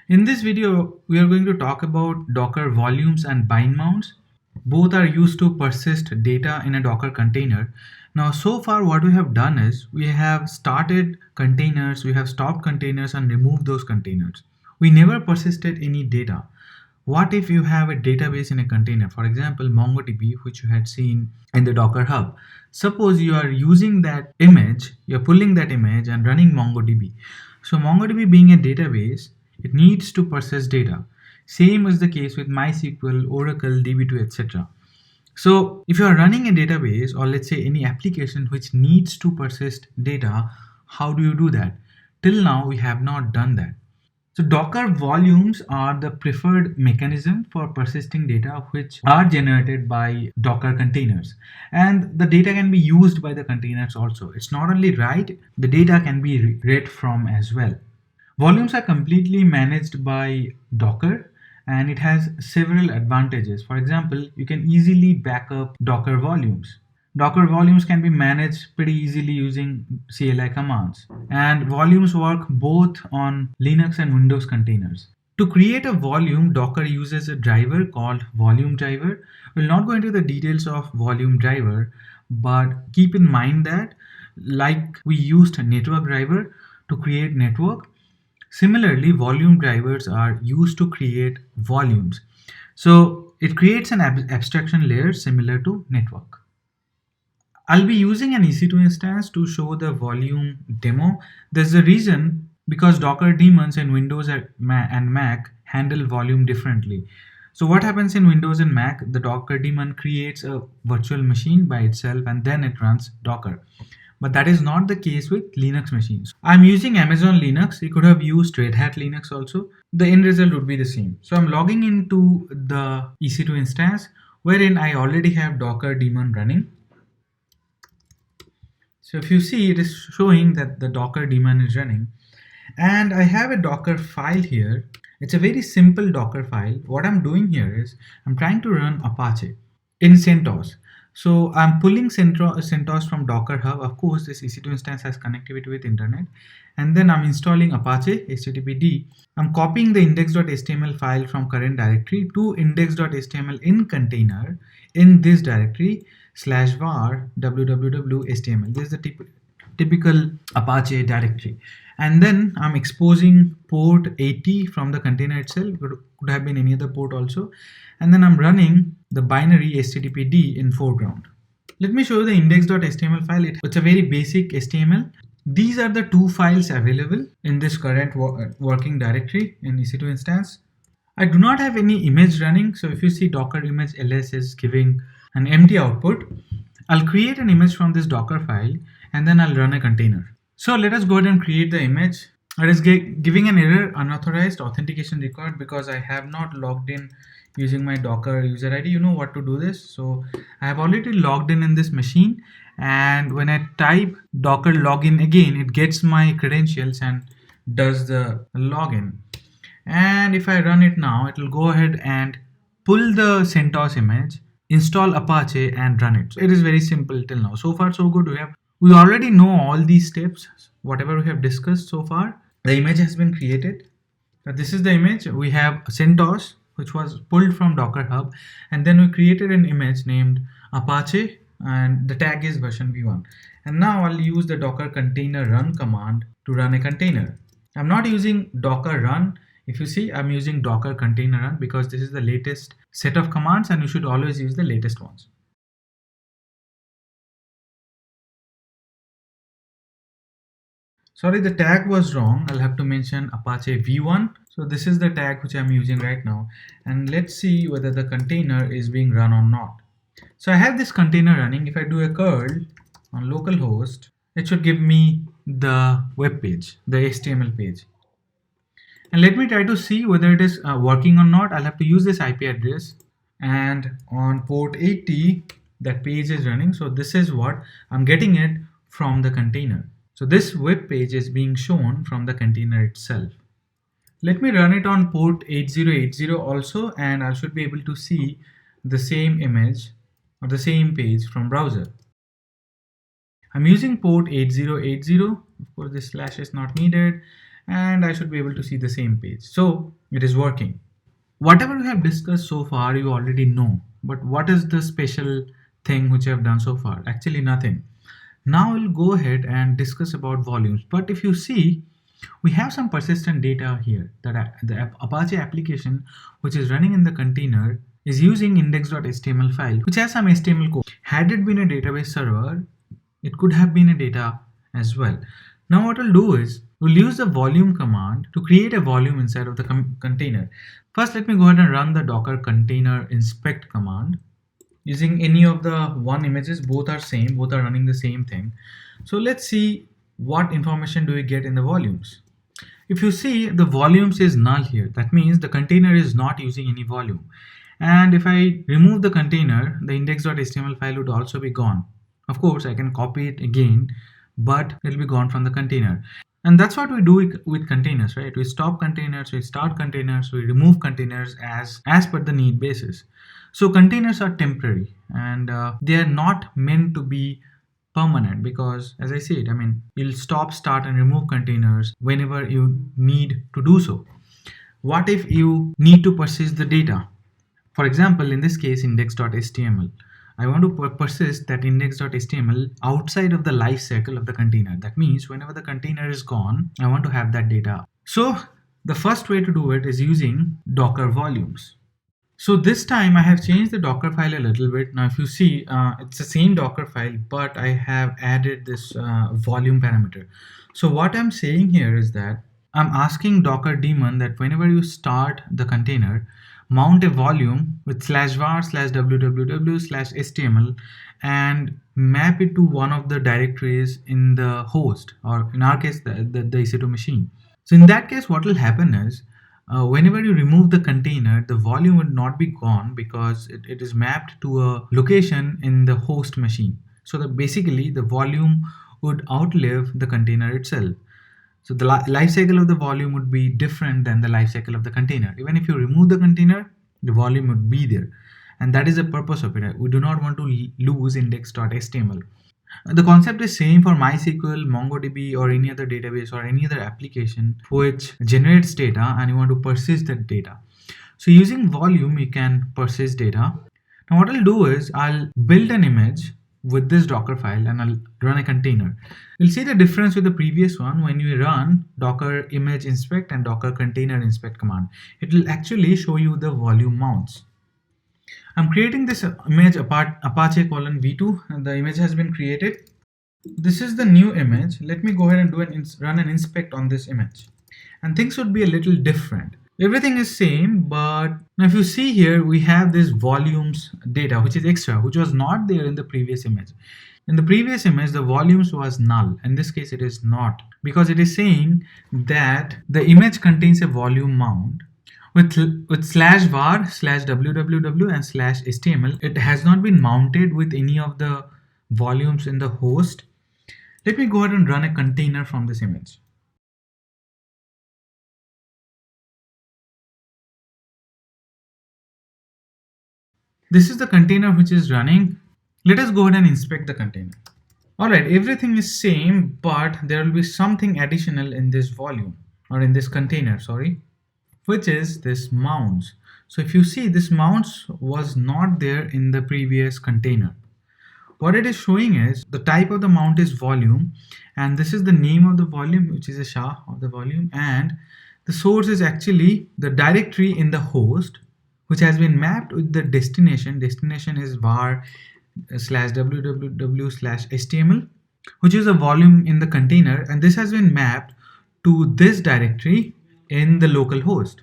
In this video, we are going to talk about Docker volumes and bind mounts. Both are used to persist data in a Docker container. Now, so far what we have done is we have started containers, we have stopped containers and removed those containers. We never persisted any data. What if you have a database in a container, for example, MongoDB, which you had seen in the Docker Hub? Suppose you are using that image, you're pulling that image and running MongoDB. So MongoDB being a database, it needs to persist data. Same is the case with MySQL, Oracle, DB2, etc. So if you are running a database or let's say any application which needs to persist data, how do you do that? Till now, we have not done that. So Docker volumes are the preferred mechanism for persisting data which are generated by Docker containers. And the data can be used by the containers also. It's not only write, the data can be read from as well. Volumes are completely managed by Docker and it has several advantages. For example, you can easily back up Docker volumes. Docker volumes can be managed pretty easily using CLI commands. And volumes work both on Linux and Windows containers. To create a volume, Docker uses a driver called volume driver. We'll not go into the details of volume driver, but keep in mind that like we used a network driver to create network, similarly, volume drivers are used to create volumes. So it creates an abstraction layer similar to network. I'll be using an EC2 instance to show the volume demo. There's a reason because Docker daemons in Windows and Mac handle volume differently. So what happens in Windows and Mac, the Docker daemon creates a virtual machine by itself and then it runs Docker. But that is not the case with Linux machines. I'm using Amazon Linux. You could have used Red Hat Linux also. The end result would be the same. So I'm logging into the EC2 instance wherein I already have Docker daemon running. So if you see, it is showing that the Docker daemon is running. And I have a Docker file here. It's a very simple Docker file. What I'm doing here is I'm trying to run Apache in CentOS. So I'm pulling CentOS from Docker Hub. Of course, this EC2 instance has connectivity with internet. And then I'm installing Apache HTTPD. I'm copying the index.html file from current directory to index.html in container in this directory /var www.html. This is the typical Apache directory. And then I'm exposing port 80 from the container itself. Could have been any other port also. And then I'm running the binary httpd in foreground. Let me show you the index.html file. It's a very basic HTML. These are the two files available in this current working directory in EC2 instance. I do not have any image running. So if you see Docker image ls is giving an empty output, I'll create an image from this Docker file and then I'll run a container. So let us go ahead and create the image. It is giving an error, unauthorized authentication required, because I have not logged in using my Docker user ID. You know what to do this. So I have already logged in this machine, and when I type Docker login again, it gets my credentials and does the login. And if I run it now, it will go ahead and pull the CentOS image, install Apache and run it. So it is very simple till now. So far so good. We already know all these steps, whatever we have discussed so far. The image has been created. This is the image. We have CentOS, which was pulled from Docker Hub, and then we created an image named Apache, and the tag is version v1. And now I'll use the docker container run command to run a container. I'm not using docker run. If you see, I'm using docker container run because this is the latest set of commands and you should always use the latest ones. Sorry, the tag was wrong. I'll have to mention Apache v1. So this is the tag which I'm using right now. And let's see whether the container is being run or not. So I have this container running. If I do a curl on localhost, it should give me the web page, the HTML page. And let me try to see whether it is working or not. I'll have to use this IP address, and on port 80, that page is running. So this is what I'm getting it from the container. So this web page is being shown from the container itself. Let me run it on port 8080 also, and I should be able to see the same image or the same page from browser. I'm using port 8080. Of course, this slash is not needed. and I should be able to see the same page. So it is working. Whatever we have discussed so far, you already know. But what is the special thing which I have done so far? Actually, nothing. Now we'll go ahead and discuss about volumes. But if you see, we have some persistent data here that the Apache application, which is running in the container, is using index.html file, which has some HTML code. Had it been a database server, it could have been a data as well. Now what we'll do is we'll use the volume command to create a volume inside of the container. First, let me go ahead and run the docker container inspect command using any of the one images. Both are same, both are running the same thing. So let's see what information do we get in the volumes. If you see, the volumes is null here. That means the container is not using any volume. And if I remove the container, the index.html file would also be gone. Of course, I can copy it again, but it'll be gone from the container. And that's what we do with containers, right? We stop containers, we start containers, we remove containers as per the need basis. So containers are temporary, and they are not meant to be permanent, because as I said, I mean, you'll stop, start and remove containers whenever you need to do so. What if you need to persist the data? For example, in this case, index.html. I want to persist that index.html outside of the life cycle of the container. That means whenever the container is gone, I want to have that data. So the first way to do it is using Docker volumes. So this time I have changed the Docker file a little bit. Now if you see, it's the same Docker file, but I have added this volume parameter. So what I'm saying here is that I'm asking Docker daemon that whenever you start the container, mount a volume with /var/www/html and map it to one of the directories in the host, or in our case, the EC2 machine. So in that case, what will happen is, whenever you remove the container, the volume would not be gone because it is mapped to a location in the host machine. So that basically the volume would outlive the container itself. So the life cycle of the volume would be different than the life cycle of the container. Even if you remove the container, the volume would be there. And that is the purpose of it. We do not want to lose index.html. The concept is same for MySQL, MongoDB, or any other database or any other application which generates data and you want to persist that data. So using volume, you can persist data. Now what I'll do is I'll build an image with this Docker file and I'll run a container. You'll see the difference with the previous one. When you run Docker image inspect and Docker container inspect command, it will actually show you the volume mounts. I'm creating this image Apache v2, and the image has been created. This is the new image. Let me go ahead and run an inspect on this image, and things would be a little different. Everything is same, but now if you see here, we have this volumes data, which is extra, which was not there in the previous image. In the previous image, the volumes was null. In this case, it is not, because it is saying that the image contains a volume mount with /var/www and /html. It has not been mounted with any of the volumes in the host. Let me go ahead and run a container from this image. This is the container which is running. Let us go ahead and inspect the container. Alright, everything is same, but there will be something additional in this volume, or in this container, sorry, which is this mounts. So if you see, this mounts was not there in the previous container. What it is showing is the type of the mount is volume, and this is the name of the volume, which is a SHA of the volume, and the source is actually the directory in the host, which has been mapped with the destination. Destination is var/www/html, which is a volume in the container, and this has been mapped to this directory in the local host.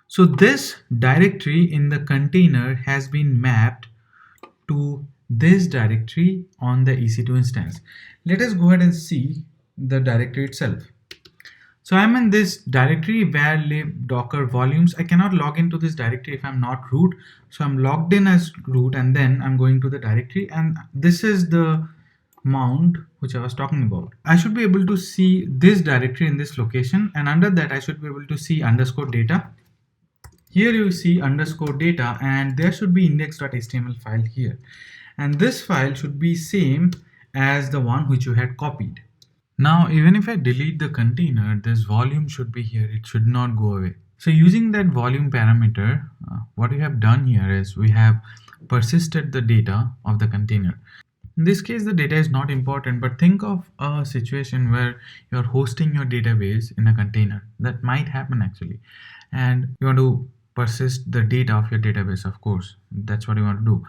So this directory in the container has been mapped to this directory on the EC2 instance. Let us go ahead and see the directory itself. So I'm in this directory var lib docker volumes. I cannot log into this directory if I'm not root. So I'm logged in as root, and then I'm going to the directory, and this is the mount which I was talking about. I should be able to see this directory in this location, and under that I should be able to see underscore data. Here you see underscore data, and there should be index.html file here, and this file should be same as the one which you had copied. Now, even if I delete the container, this volume should be here. It should not go away. So using that volume parameter, what we have done here is we have persisted the data of the container. In this case, the data is not important, but think of a situation where you're hosting your database in a container. That might happen actually. And you want to persist the data of your database, of course. That's what you want to do.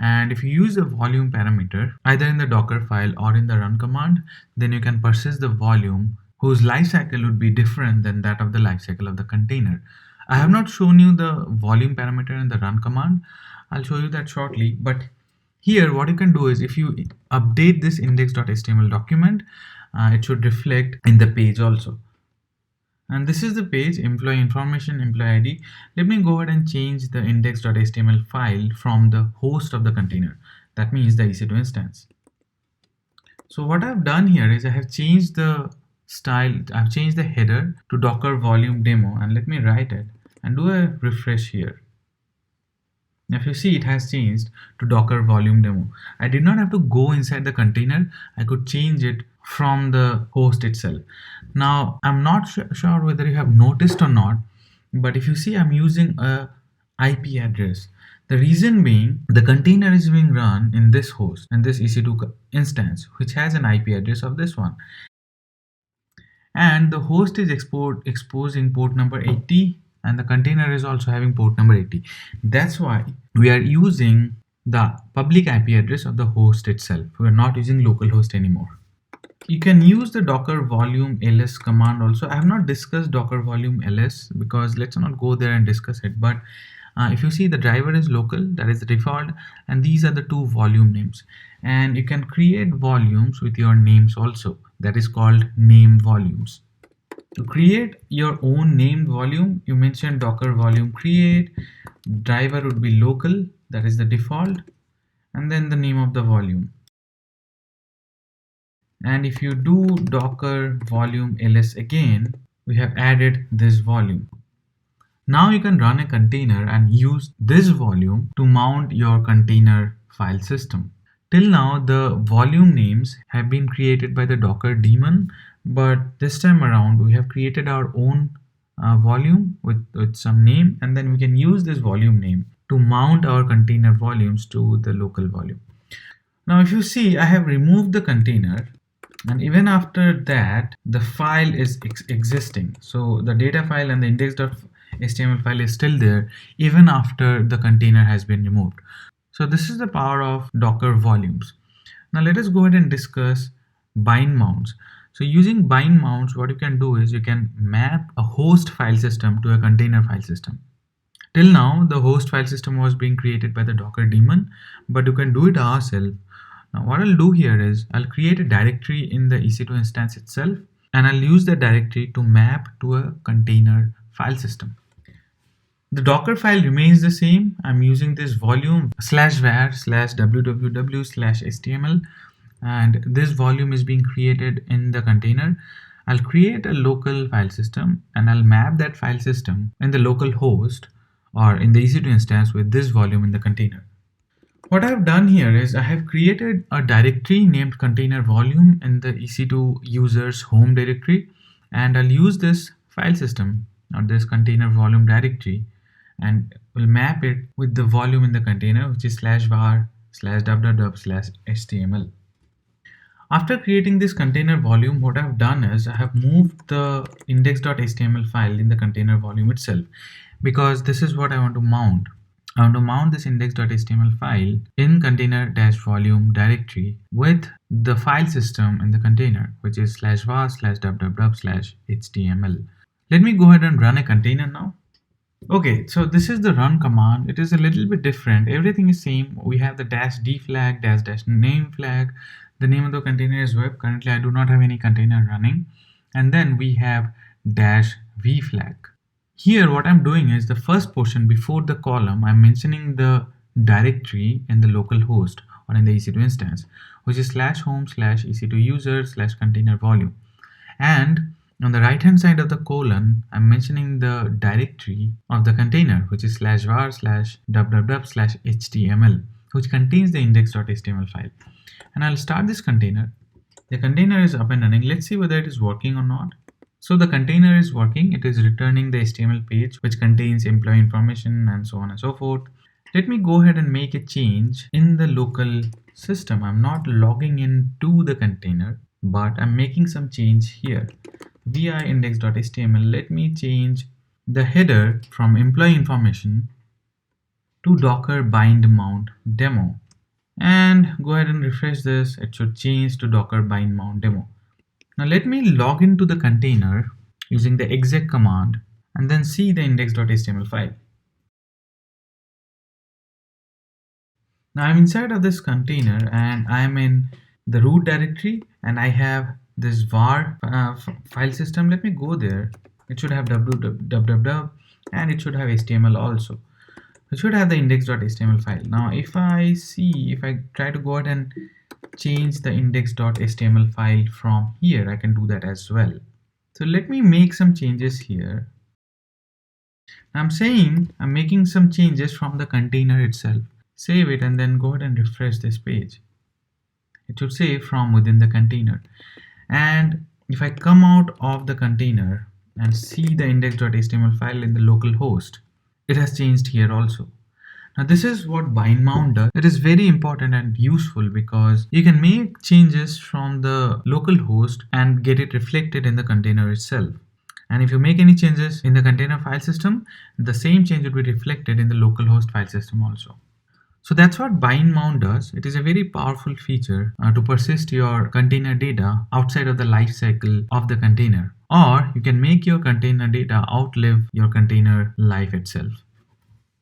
And if you use the volume parameter, either in the Docker file or in the run command, then you can persist the volume whose lifecycle would be different than that of the lifecycle of the container. I have not shown you the volume parameter in the run command. I'll show you that shortly. But here, what you can do is if you update this index.html document, it should reflect in the page also. And this is the page, employee information, employee ID. Let me go ahead and change the index.html file from the host of the container. That means the EC2 instance. So what I've done here is I have changed the style. I've changed the header to Docker volume demo, and let me write it and do a refresh here. Now, if you see, it has changed to Docker volume demo. I did not have to go inside the container. I could change it from the host itself. Now, I'm not sure whether you have noticed or not, but if you see, I'm using a IP address. The reason being, the container is being run in this host and this EC2 instance, which has an IP address of this one. And the host is exposing port number 80, and the container is also having port number 80. That's why we are using the public IP address of the host itself. We are not using localhost anymore. You can use the docker volume ls command also. I have not discussed docker volume ls because let's not go there and discuss it. But if you see, the driver is local, that is the default, and these are the two volume names. And you can create volumes with your names also. That is called name volumes. To create your own named volume, you mention docker volume create, driver would be local, that is the default, and then the name of the volume. And if you do docker volume ls again, we have added this volume. Now you can run a container and use this volume to mount your container file system. Till now, the volume names have been created by the Docker daemon, but this time around we have created our own volume with some name, and then we can use this volume name to mount our container volumes to the local volume. Now, if you see, I have removed the container, and even after that, the file is existing. So the data file and the index.html file is still there even after the container has been removed. So this is the power of Docker volumes. Now let us go ahead and discuss bind mounts. So using bind mounts, what you can do is you can map a host file system to a container file system. Till now, the host file system was being created by the Docker daemon, but you can do it ourselves. Now what I'll do here is I'll create a directory in the EC2 instance itself, and I'll use that directory to map to a container file system. The Docker file remains the same. I'm using this volume /var/www/html, and this volume is being created in the container. I'll create a local file system and I'll map that file system in the local host or in the EC2 instance with this volume in the container. What I've done here is I have created a directory named container volume in the EC2 users home directory, and I'll use this file system or this container volume directory and will map it with the volume in the container, which is /var/www/html. After creating this container volume, what I've done is I have moved the index.html file in the container volume itself, because this is what I want to mount. I want to mount this index.html file in container-volume directory with the file system in the container, which is /var/www/html. Let me go ahead and run a container now. Okay, so this is the run command. It is a little bit different. Everything is same. We have the -d flag, --name flag. The name of the container is web. Currently, I do not have any container running. And then we have -v flag. Here, what I'm doing is the first portion before the column, I'm mentioning the directory in the local host or in the EC2 instance, which is /home/EC2user/container volume. And on the right hand side of the colon, I'm mentioning the directory of the container, which is /var/www/html, which contains the index.html file. And I'll start this container. The container is up and running. Let's see whether it is working or not. So the container is working. It is returning the HTML page which contains employee information and so on and so forth. Let me go ahead and make a change in the local system. I'm not logging into the container, but I'm making some change here. Vi index.html, let me change the header from employee information to docker bind mount demo. And go ahead and refresh this. It should change to docker bind mount demo. Now let me log into the container using the exec command and then see the index.html file. Now I'm inside of this container and I'm in the root directory and I have this var file system. Let me go there. It should have www and it should have HTML also. It should have the index.html file. Now if I try to go ahead and change the index.html file from here, I can do that as well. So let me make some changes here. I'm making some changes from the container itself. Save it and then go ahead and refresh this page. It should say from within the container. And if I come out of the container and see the index.html file in the local host, it has changed here also. Now this is what bind mount does. It is very important and useful because you can make changes from the local host and get it reflected in the container itself. And if you make any changes in the container file system, the same change will be reflected in the localhost file system also. So that's what bind mount does. It is a very powerful feature to persist your container data outside of the life cycle of the container. Or you can make your container data outlive your container life itself.